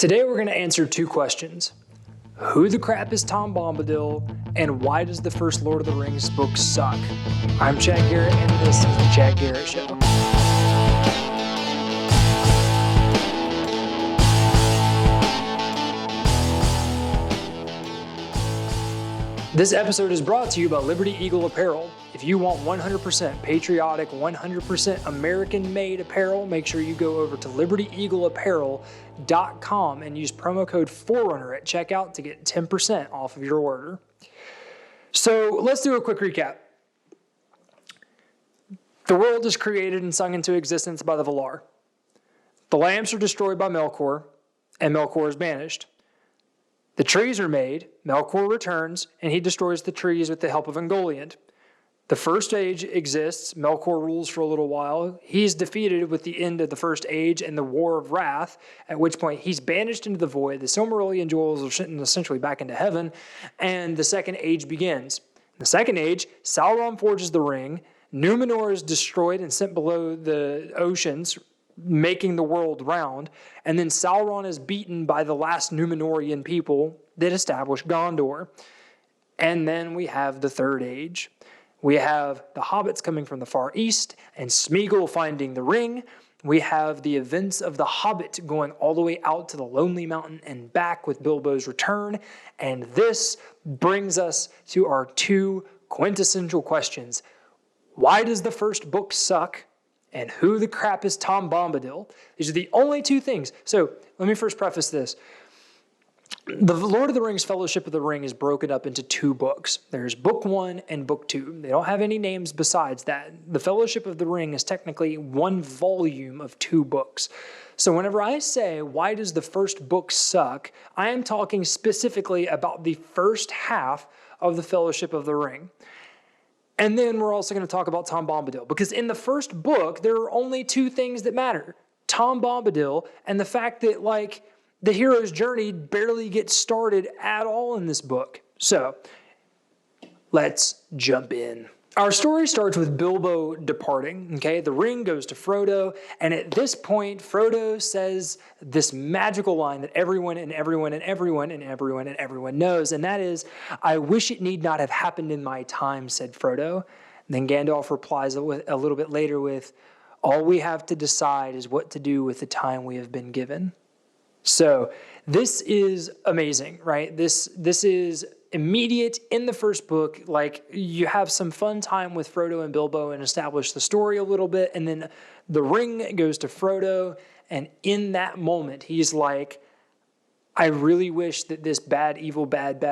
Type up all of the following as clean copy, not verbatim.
Today we're going to answer two questions. Who the crap is Tom Bombadil, and why does the first Lord of the Rings book suck? I'm Chad Garrett, and this is the Chad Garrett Show. This episode is brought to you by Liberty Eagle Apparel. If you want 100% patriotic, 100% American-made apparel, make sure you go over to libertyeagleapparel.com and use promo code Forerunner at checkout to get 10% off of your order. So let's do a quick recap. The world is created and sung into existence by the Valar. The lamps are destroyed by Melkor, and Melkor is banished. The trees are made, Melkor returns, and he destroys the trees with the help of Ungoliant. The First Age exists, Melkor rules for a little while. He's defeated with the end of the First Age and the War of Wrath, at which point he's banished into the Void. The Silmarillion jewels are sent essentially back into heaven, and the Second Age begins. In the Second Age, Sauron forges the ring, Numenor is destroyed and sent below the oceans, making the world round, and then Sauron is beaten by the last Numenorian people that establish Gondor. And then we have the Third Age. We have the hobbits coming from the far east and Smeagol finding the ring. We have the events of the Hobbit going all the way out to the Lonely Mountain and back with Bilbo's return. And this brings us to our two quintessential questions. Why does the first book suck? And who the crap is Tom Bombadil? These are the only two things. So let me first preface this. The Lord of the Rings Fellowship of the Ring is broken up into two books. There's book 1 and book 2. They don't have any names besides that. The Fellowship of the Ring is technically one volume of 2 books. So whenever I say, why does the first book suck, I am talking specifically about the first half of the Fellowship of the Ring. And then we're also going to talk about Tom Bombadil, because in the first book, there are only 2 things that matter. Tom Bombadil and the fact that, the hero's journey barely gets started at all in this book. So, let's jump in. Our story starts with Bilbo departing, okay? The ring goes to Frodo, and at this point, Frodo says this magical line that everyone knows, and that is, "I wish it need not have happened in my time," said Frodo. And then Gandalf replies a little bit later with, "All we have to decide is what to do with the time we have been given." So this is amazing, right? This is immediate in the first book. You have some fun time with Frodo and Bilbo and establish the story a little bit, and then the ring goes to Frodo, and in that moment, he's like, I really wish that this bad, evil, bad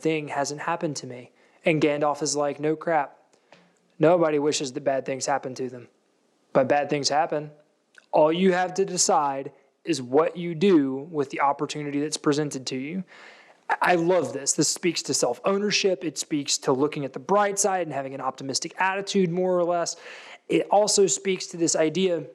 thing hasn't happened to me. And Gandalf is like, no crap. Nobody wishes that bad things happen to them. But bad things happen. All you have to decide is what you do with the opportunity that's presented to you. I love this. This speaks to self-ownership. It speaks to looking at the bright side and having an optimistic attitude, more or less. It also speaks to this idea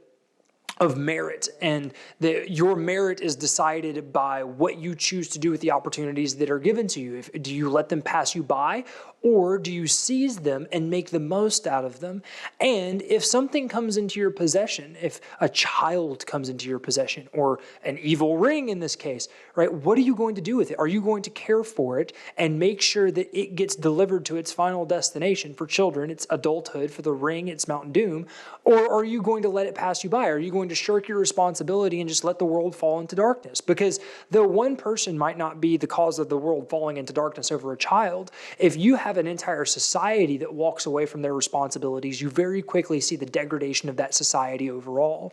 of merit, and that your merit is decided by what you choose to do with the opportunities that are given to you. Do you let them pass you by, or do you seize them and make the most out of them? And if something comes into your possession, if a child comes into your possession, or an evil ring in this case, right, what are you going to do with it? Are you going to care for it and make sure that it gets delivered to its final destination? For children, it's adulthood. For the ring, it's Mount Doom. Or are you going to let it pass you by? Are you going to shirk your responsibility and just let the world fall into darkness? Because though one person might not be the cause of the world falling into darkness over a child, if you have an entire society that walks away from their responsibilities, you very quickly see the degradation of that society overall.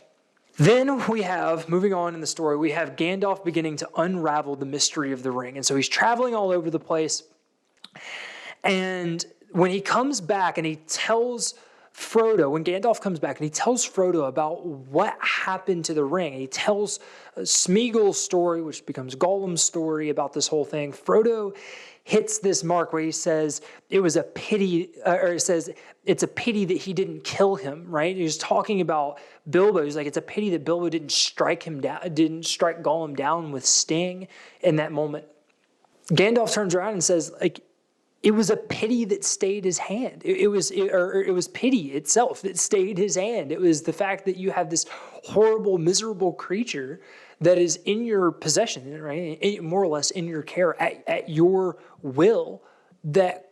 Then we have, moving on in the story, we have Gandalf beginning to unravel the mystery of the ring. And so he's traveling all over the place. And when he comes back and he tells Frodo, when Gandalf comes back and he tells Frodo about what happened to the ring, and he tells Smeagol's story, which becomes Gollum's story about this whole thing, Frodo hits this mark where he says it was a pity, or it says it's a pity that he didn't kill him, right? He's talking about Bilbo. He's like, it's a pity that Bilbo didn't strike Gollum down with Sting in that moment. Gandalf turns around and says, it was a pity that stayed his hand. It was pity itself that stayed his hand. It was the fact that you have this horrible, miserable creature that is in your possession, right? More or less in your care, at your will, that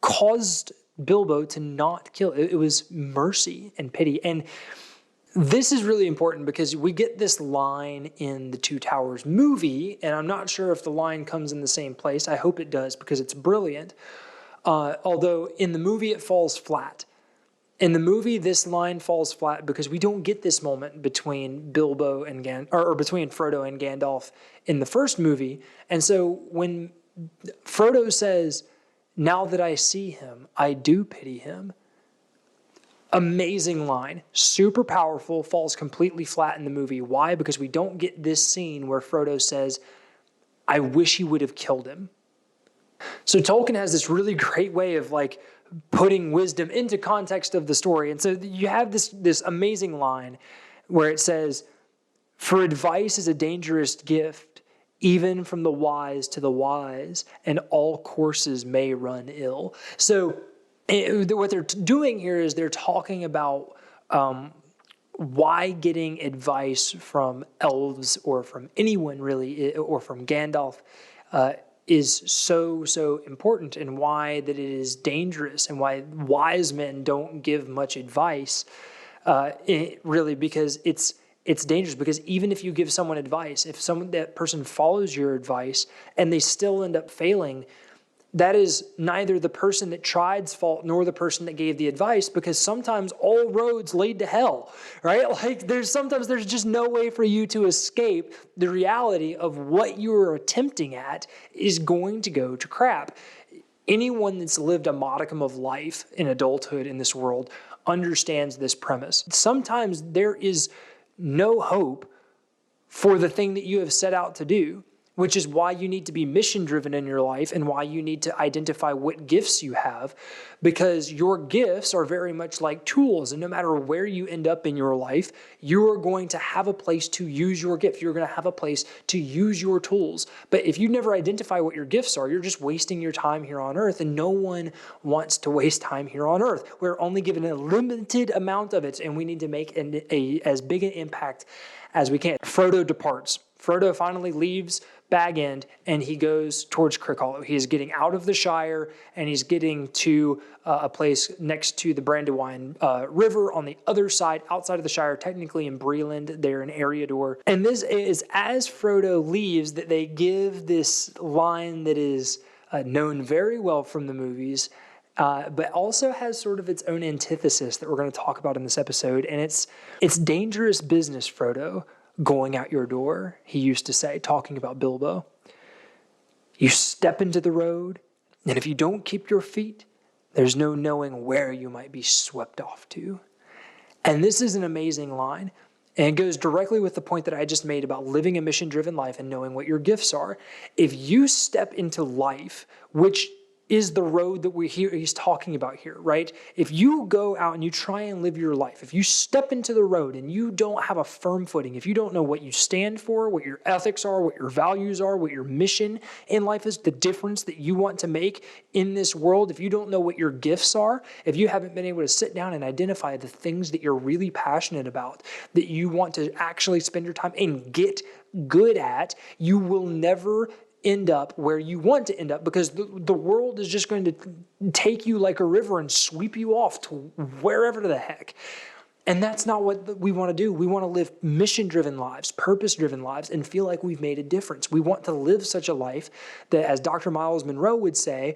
caused Bilbo to not kill. It was mercy and pity. And this is really important because we get this line in the Two Towers movie, and I'm not sure if the line comes in the same place. I hope it does because it's brilliant. Although in the movie it falls flat. In the movie, this line falls flat because we don't get this moment between Bilbo and or between Frodo and Gandalf in the first movie. And so when Frodo says, "Now that I see him, I do pity him," amazing line, super powerful, falls completely flat in the movie. Why? Because we don't get this scene where Frodo says, "I wish he would have killed him." So Tolkien has this really great way of like putting wisdom into context of the story. And so you have this amazing line where it says, "For advice is a dangerous gift, even from the wise to the wise, and all courses may run ill." So what they're doing here is they're talking about why getting advice from elves or from anyone really, or from Gandalf, is so important, and why that it is dangerous, and why wise men don't give much advice, really, because it's dangerous. Because even if you give someone advice, if that person follows your advice and they still end up failing, that is neither the person that tried's fault nor the person that gave the advice, because sometimes all roads lead to hell, right? Like there's just no way for you to escape the reality of what you're attempting at is going to go to crap. Anyone that's lived a modicum of life in adulthood in this world understands this premise. Sometimes there is no hope for the thing that you have set out to do, which is why you need to be mission-driven in your life and why you need to identify what gifts you have, because your gifts are very much like tools, and no matter where you end up in your life, you are going to have a place to use your gift. You're going to have a place to use your tools. But if you never identify what your gifts are, you're just wasting your time here on earth, and no one wants to waste time here on earth. We're only given a limited amount of it, and we need to make as big an impact as we can. Frodo departs. Frodo finally leaves Bag End, and he goes towards Crickhollow. He is getting out of the Shire, and he's getting to a place next to the Brandywine River on the other side, outside of the Shire, technically in Breland. They're in Eriador. And this is as Frodo leaves that they give this line that is known very well from the movies, but also has sort of its own antithesis that we're going to talk about in this episode. And it's dangerous business, Frodo, going out your door, he used to say, talking about Bilbo. You step into the road, and if you don't keep your feet, there's no knowing where you might be swept off to. And this is an amazing line, and it goes directly with the point that I just made about living a mission-driven life and knowing what your gifts are. If you step into life, which is the road that he's talking about here, right? If you go out and you try and live your life, if you step into the road and you don't have a firm footing, if you don't know what you stand for, what your ethics are, what your values are, what your mission in life is, the difference that you want to make in this world, if you don't know what your gifts are, if you haven't been able to sit down and identify the things that you're really passionate about, that you want to actually spend your time and get good at, you will never end up where you want to end up, because the world is just going to take you like a river and sweep you off to wherever the heck. And that's not what we want to do. We want to live mission-driven lives, purpose-driven lives, and feel like we've made a difference. We want to live such a life that, as Dr. Miles Monroe would say,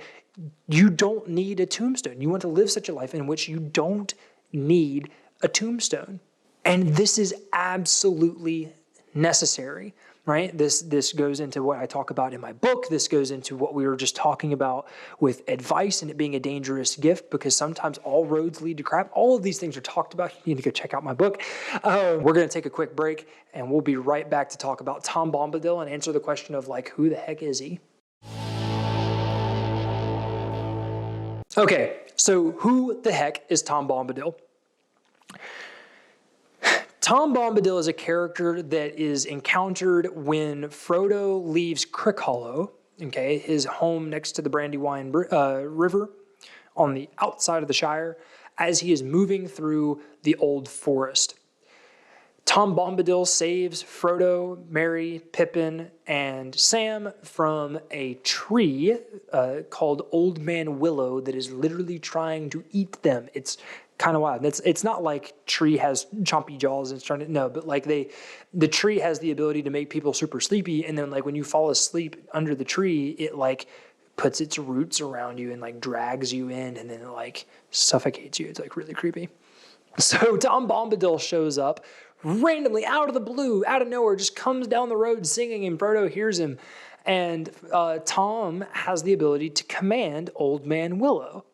you don't need a tombstone. You want to live such a life in which you don't need a tombstone. And this is absolutely necessary. Right? This goes into what I talk about in my book. This goes into what we were just talking about with advice and it being a dangerous gift, because sometimes all roads lead to crap. All of these things are talked about. You need to go check out my book. We're going to take a quick break, and we'll be right back to talk about Tom Bombadil and answer the question of, like, who the heck is he? Okay, so who the heck is Tom Bombadil? Tom Bombadil is a character that is encountered when Frodo leaves Crickhollow, okay, his home next to the Brandywine River on the outside of the Shire, as he is moving through the Old Forest. Tom Bombadil saves Frodo, Merry, Pippin, and Sam from a tree called Old Man Willow that is literally trying to eat them. It's kind of wild. It's not like tree has chompy jaws and it's trying to, no, but like the tree has the ability to make people super sleepy, and then like when you fall asleep under the tree, it like puts its roots around you and like drags you in, and then it like suffocates you. It's like really creepy. So Tom Bombadil shows up randomly out of the blue, out of nowhere, just comes down the road singing, and Frodo hears him. And Tom has the ability to command Old Man Willow.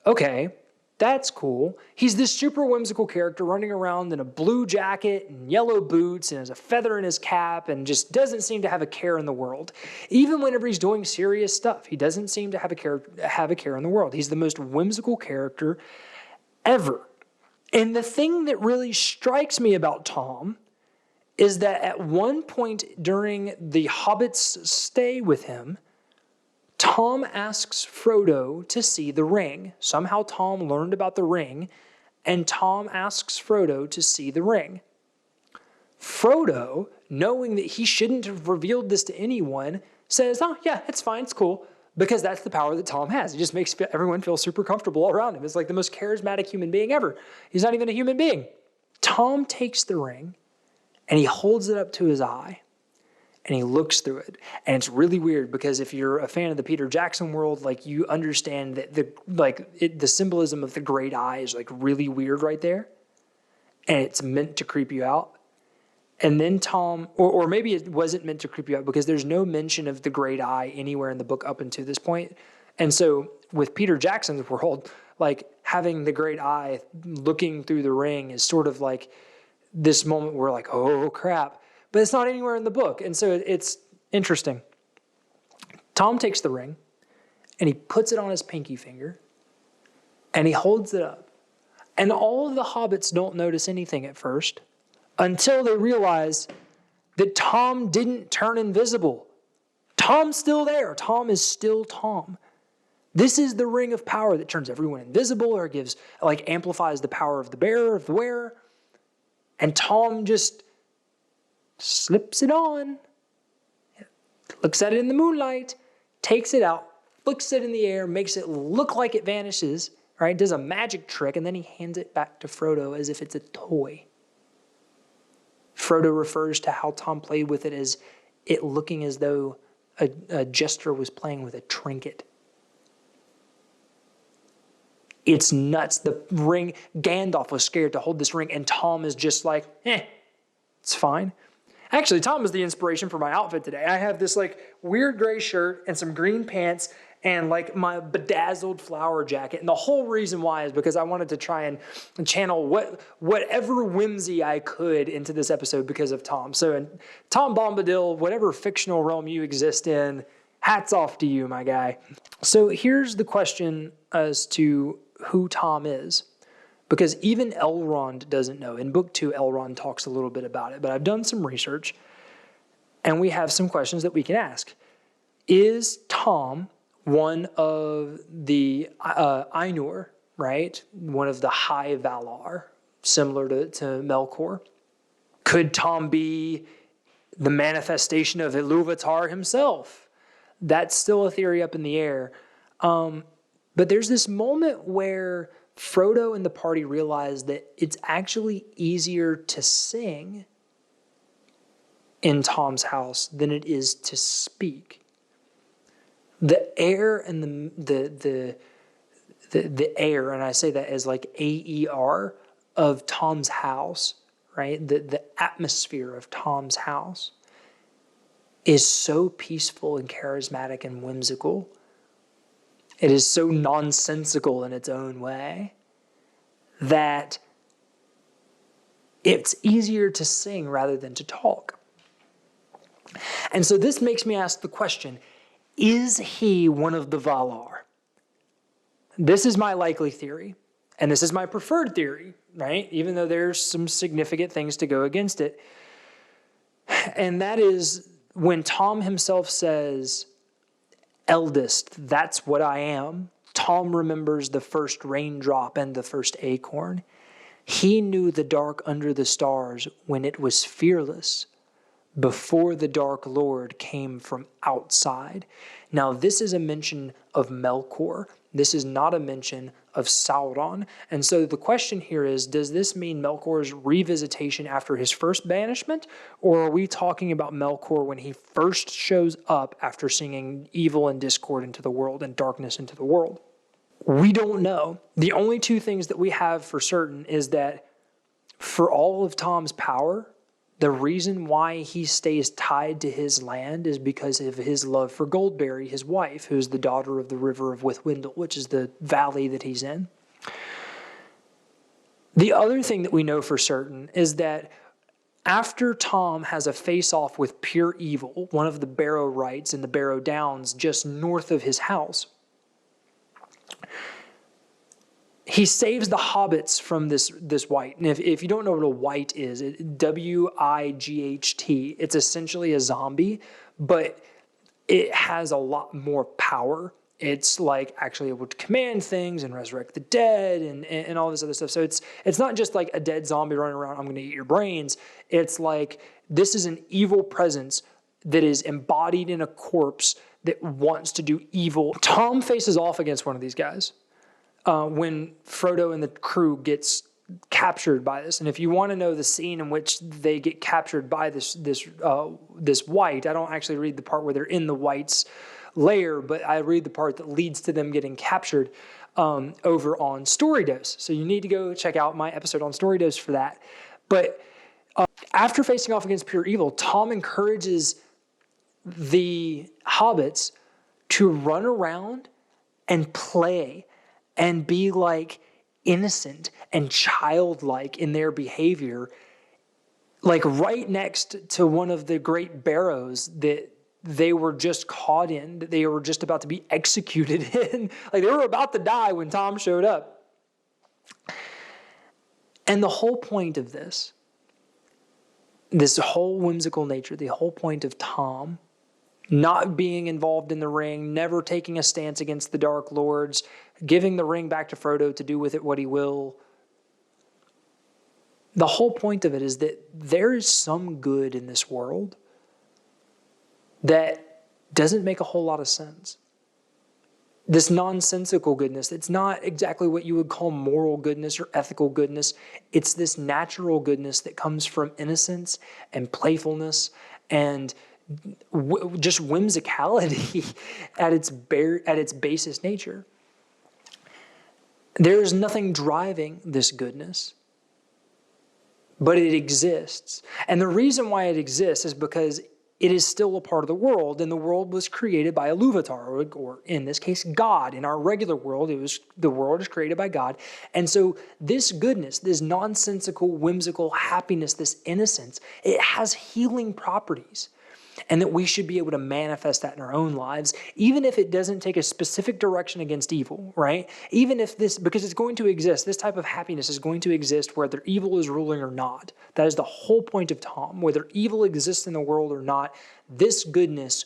Okay, that's cool. He's this super whimsical character running around in a blue jacket and yellow boots and has a feather in his cap and just doesn't seem to have a care in the world. Even whenever he's doing serious stuff, he doesn't seem to have a care in the world. He's the most whimsical character ever. And the thing that really strikes me about Tom is that at one point during the Hobbit's stay with him, Tom asks Frodo to see the ring. Somehow Tom learned about the ring, and Tom asks Frodo to see the ring. Frodo, knowing that he shouldn't have revealed this to anyone, says, oh, yeah, it's fine, it's cool. Because that's the power that Tom has. It just makes everyone feel super comfortable around him. It's like the most charismatic human being ever. He's not even a human being. Tom takes the ring and he holds it up to his eye and he looks through it. And it's really weird because if you're a fan of the Peter Jackson world, like you understand that the symbolism of the great eye is like really weird right there. And it's meant to creep you out. And then Tom, or maybe it wasn't meant to creep you out because there's no mention of the great eye anywhere in the book up until this point. And so with Peter Jackson's world, like having the great eye looking through the ring is sort of like this moment where like, oh crap, but it's not anywhere in the book. And so it's interesting. Tom takes the ring and he puts it on his pinky finger and he holds it up. And all of the hobbits don't notice anything at first, until they realize that Tom didn't turn invisible. Tom's still there. Tom is still Tom. This is the ring of power that turns everyone invisible or amplifies the power of the bearer, of the wearer. And Tom just slips it on, looks at it in the moonlight, takes it out, flicks it in the air, makes it look like it vanishes, right? Does a magic trick, and then he hands it back to Frodo as if it's a toy. Frodo refers to how Tom played with it as it looking as though a jester was playing with a trinket. It's nuts. The ring, Gandalf was scared to hold this ring, and Tom is just like, it's fine. Actually, Tom was the inspiration for my outfit today. I have this like weird gray shirt and some green pants and like my bedazzled flower jacket. And the whole reason why is because I wanted to try and channel whatever whimsy I could into this episode because of Tom. So, and Tom Bombadil, whatever fictional realm you exist in, hats off to you, my guy. So here's the question as to who Tom is, because even Elrond doesn't know. In book 2, Elrond talks a little bit about it, but I've done some research and we have some questions that we can ask. Is Tom one of the Ainur, right? One of the High Valar, similar to Melkor. Could Tom be the manifestation of Ilúvatar himself? That's still a theory up in the air. But there's this moment where Frodo and the party realize that it's actually easier to sing in Tom's house than it is to speak. The air and the air, and I say that as like AER of Tom's house, right? The atmosphere of Tom's house is so peaceful and charismatic and whimsical. It is so nonsensical in its own way that it's easier to sing rather than to talk. And so this makes me ask the question, is he one of the Valar? This is my likely theory, and this is my preferred theory, right? Even though there's some significant things to go against it. And that is when Tom himself says, eldest, that's what I am. Tom remembers the first raindrop and the first acorn. He knew the dark under the stars when it was fearless, before the dark Lord came from outside. Now, this is a mention of Melkor. This is not a mention of Sauron. And so the question here is, does this mean Melkor's revisitation after his first banishment? Or are we talking about Melkor when he first shows up after singing evil and discord into the world and darkness into the world? We don't know. The only two things that we have for certain is that for all of Tom's power, the reason why he stays tied to his land is because of his love for Goldberry, his wife, who's the daughter of the River of Withwindle, which is the valley that he's in. The other thing that we know for certain is that after Tom has a face-off with Pure Evil, one of the Barrow Rights in the Barrow Downs just north of his house, he saves the hobbits from this wight. And if you don't know what a wight is, W-I-G-H-T, it's essentially a zombie, but it has a lot more power. It's like actually able to command things and resurrect the dead and all this other stuff. So it's not just like a dead zombie running around, I'm going to eat your brains. It's like this is an evil presence that is embodied in a corpse that wants to do evil. Tom faces off against one of these guys. When Frodo and the crew gets captured by this. And if you want to know the scene in which they get captured by this wight, I don't actually read the part where they're in the wight's lair, but I read the part that leads to them getting captured over on Story Dose. So you need to go check out my episode on Story Dose for that. But after facing off against Pure Evil, Tom encourages the hobbits to run around and play and be like innocent and childlike in their behavior, like right next to one of the great barrows that they were just caught in, that they were just about to be executed in. Like they were about to die when Tom showed up. And the whole point of this whole whimsical nature, the whole point of Tom not being involved in the ring, never taking a stance against the Dark Lords, giving the ring back to Frodo to do with it what he will. The whole point of it is that there is some good in this world that doesn't make a whole lot of sense. This nonsensical goodness, it's not exactly what you would call moral goodness or ethical goodness. It's this natural goodness that comes from innocence and playfulness and just whimsicality at its basest nature. There is nothing driving this goodness, but it exists. And the reason why it exists is because it is still a part of the world, and the world was created by a Iluvatar, or in this case, God. In our regular world, the world is created by God. And so this goodness, this nonsensical, whimsical happiness, this innocence, it has healing properties. And that we should be able to manifest that in our own lives, even if it doesn't take a specific direction against evil, right? Even if because it's going to exist, this type of happiness is going to exist whether evil is ruling or not. That is the whole point of Tom. Whether evil exists in the world or not, this goodness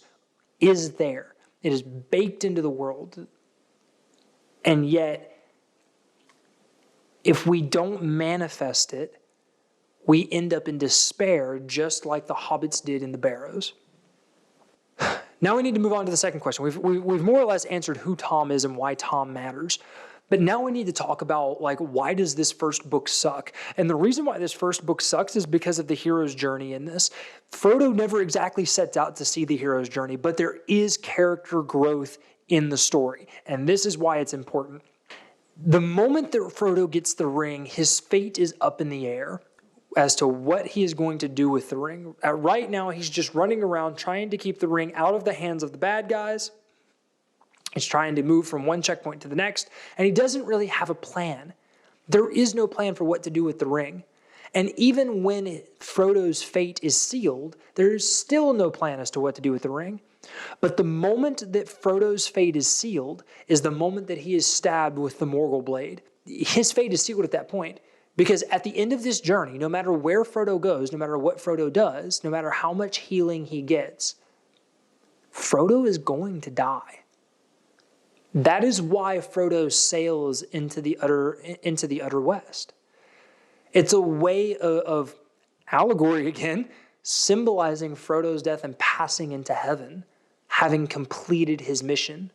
is there. It is baked into the world. And yet, if we don't manifest it, we end up in despair, just like the hobbits did in the Barrows. Now we need to move on to the second question. We've more or less answered who Tom is and why Tom matters. But now we need to talk about, like, why does this first book suck? And the reason why this first book sucks is because of the hero's journey in this. Frodo never exactly sets out to see the hero's journey, but there is character growth in the story. And this is why it's important. The moment that Frodo gets the ring, his fate is up in the air as to what he is going to do with the ring. Right now, he's just running around trying to keep the ring out of the hands of the bad guys. He's trying to move from one checkpoint to the next, and he doesn't really have a plan. There is no plan for what to do with the ring. And even when Frodo's fate is sealed, there is still no plan as to what to do with the ring. But the moment that Frodo's fate is sealed is the moment that he is stabbed with the Morgul blade. His fate is sealed at that point. Because at the end of this journey, no matter where Frodo goes, no matter what Frodo does, no matter how much healing he gets, Frodo is going to die. That is why Frodo sails into the utter west. It's a way of allegory again, symbolizing Frodo's death and passing into heaven, having completed his mission.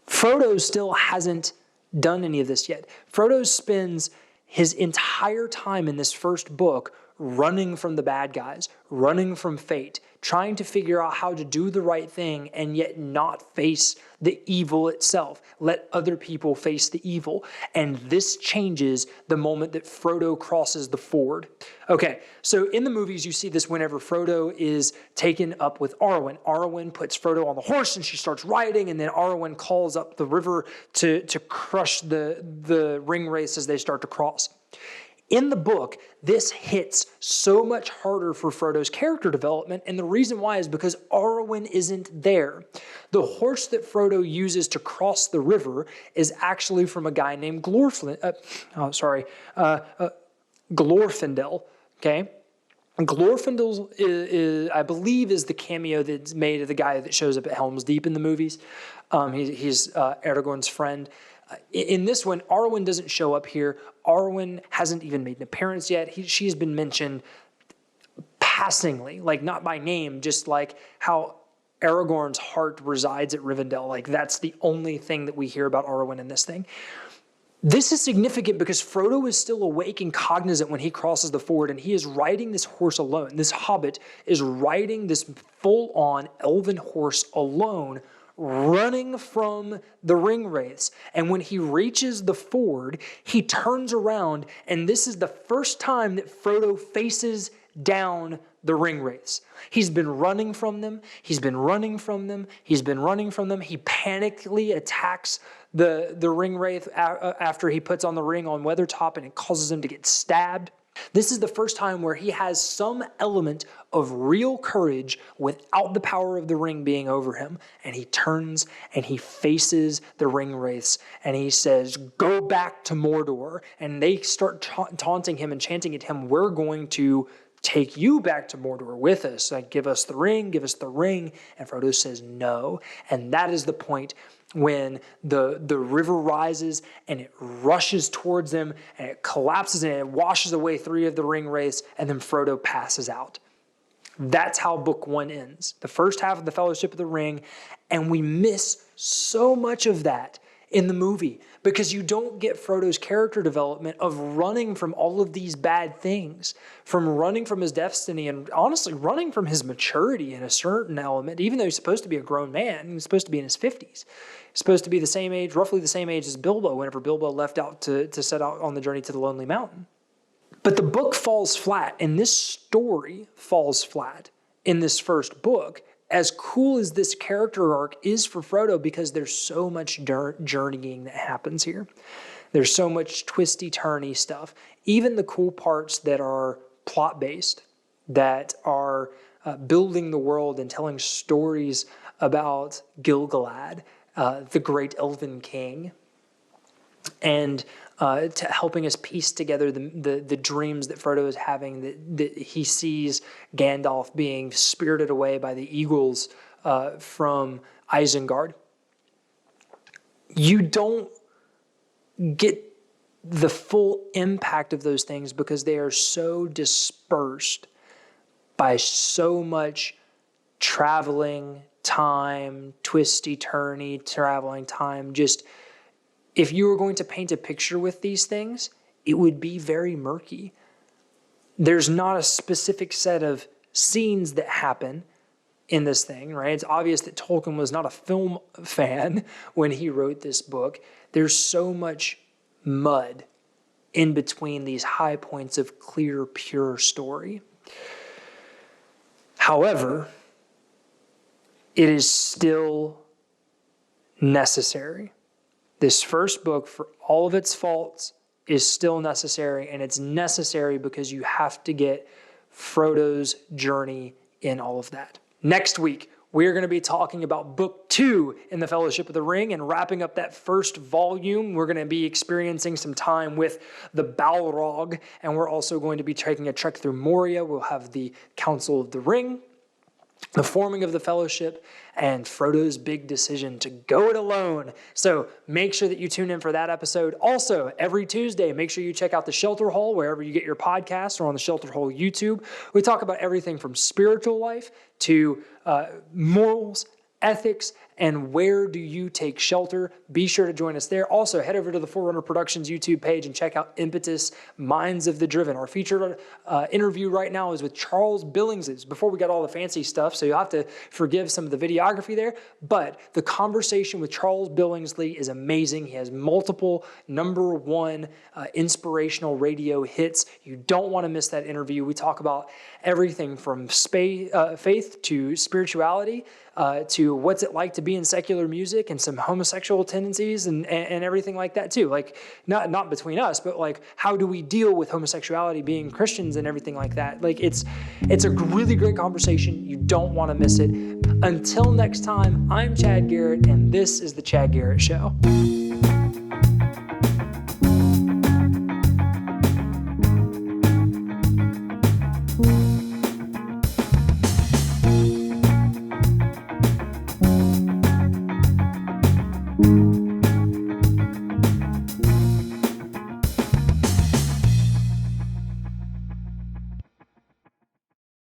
Frodo still hasn't done any of this yet. Frodo spends his entire time in this first book running from the bad guys, running from fate, trying to figure out how to do the right thing and yet not face the evil itself. Let other people face the evil. And this changes the moment that Frodo crosses the ford. Okay, so in the movies, you see this whenever Frodo is taken up with Arwen. Arwen puts Frodo on the horse and she starts riding, and then Arwen calls up the river to crush the ring race as they start to cross. In the book, this hits so much harder for Frodo's character development, and the reason why is because Arwen isn't there. The horse that Frodo uses to cross the river is actually from a guy named Glorfindel, okay? Glorfindel, is, I believe, is the cameo that's made of the guy that shows up at Helm's Deep in the movies. He's Aragorn's friend. In this one, Arwen doesn't show up here. Arwen hasn't even made an appearance yet. She's been mentioned passingly, like not by name, just like how Aragorn's heart resides at Rivendell. Like that's the only thing that we hear about Arwen in this thing. This is significant because Frodo is still awake and cognizant when he crosses the ford, and he is riding this horse alone. This hobbit is riding this full-on elven horse alone, running from the ring wraiths. And when he reaches the ford, he turns around, and this is the first time that Frodo faces down the ring wraiths. He's been running from them. He's been running from them. He's been running from them. He panically attacks the ring wraith after he puts on the ring on Weathertop, and it causes him to get stabbed. This is the first time where he has some element of real courage without the power of the ring being over him. And he turns and he faces the ring wraiths and he says, "Go back to Mordor." And they start taunting him and chanting at him, "We're going to take you back to Mordor with us. Like, give us the ring, give us the ring." And Frodo says no. And that is the point when the river rises and it rushes towards them and it collapses and it washes away 3 of the ring wraiths, and then Frodo passes out. That's how book 1 ends. The first half of the Fellowship of the Ring, and we miss so much of that in the movie because you don't get Frodo's character development of running from all of these bad things, from running from his destiny and honestly running from his maturity in a certain element. Even though he's supposed to be a grown man, he's supposed to be in his 50s. He's supposed to be the same age, roughly the same age as Bilbo whenever Bilbo left out to set out on the journey to the Lonely Mountain. But the book falls flat, and this story falls flat in this first book, as cool as this character arc is for Frodo, because there's so much journeying that happens here. There's so much twisty-turny stuff. Even the cool parts that are plot-based, that are building the world and telling stories about Gil-galad, the great elven king, and to helping us piece together the dreams that Frodo is having, that he sees Gandalf being spirited away by the eagles from Isengard. You don't get the full impact of those things because they are so dispersed by so much traveling time, twisty-turny traveling time. Just, if you were going to paint a picture with these things, it would be very murky. There's not a specific set of scenes that happen in this thing, right? It's obvious that Tolkien was not a film fan when he wrote this book. There's so much mud in between these high points of clear, pure story. However, it is still necessary. This first book, for all of its faults, is still necessary, and it's necessary because you have to get Frodo's journey in all of that. Next week, we're going to be talking about book 2 in the Fellowship of the Ring and wrapping up that first volume. We're going to be experiencing some time with the Balrog, and we're also going to be taking a trek through Moria. We'll have the Council of the Ring. the forming of the fellowship, and Frodo's big decision to go it alone. So make sure that you tune in for that episode. Also, every Tuesday, make sure you check out the Shelter Hole wherever you get your podcasts or on the Shelter Hole YouTube. We talk about everything from spiritual life to morals, ethics, and where do you take shelter. Be sure to join us there. Also, head over to the Forerunner Productions YouTube page and check out Impetus, Minds of the Driven. Our featured interview right now is with Charles Billingsley. Before we got all the fancy stuff, so you'll have to forgive some of the videography there, but the conversation with Charles Billingsley is amazing. He has multiple #1 inspirational radio hits. You don't want to miss that interview. We talk about everything from faith to spirituality, to what's it like to be in secular music and some homosexual tendencies and everything like that too. Like not between us, but like how do we deal with homosexuality being Christians and everything like that. Like it's a really great conversation. You don't want to miss it. Until next time, I'm Chad Garrett and this is The Chad Garrett Show.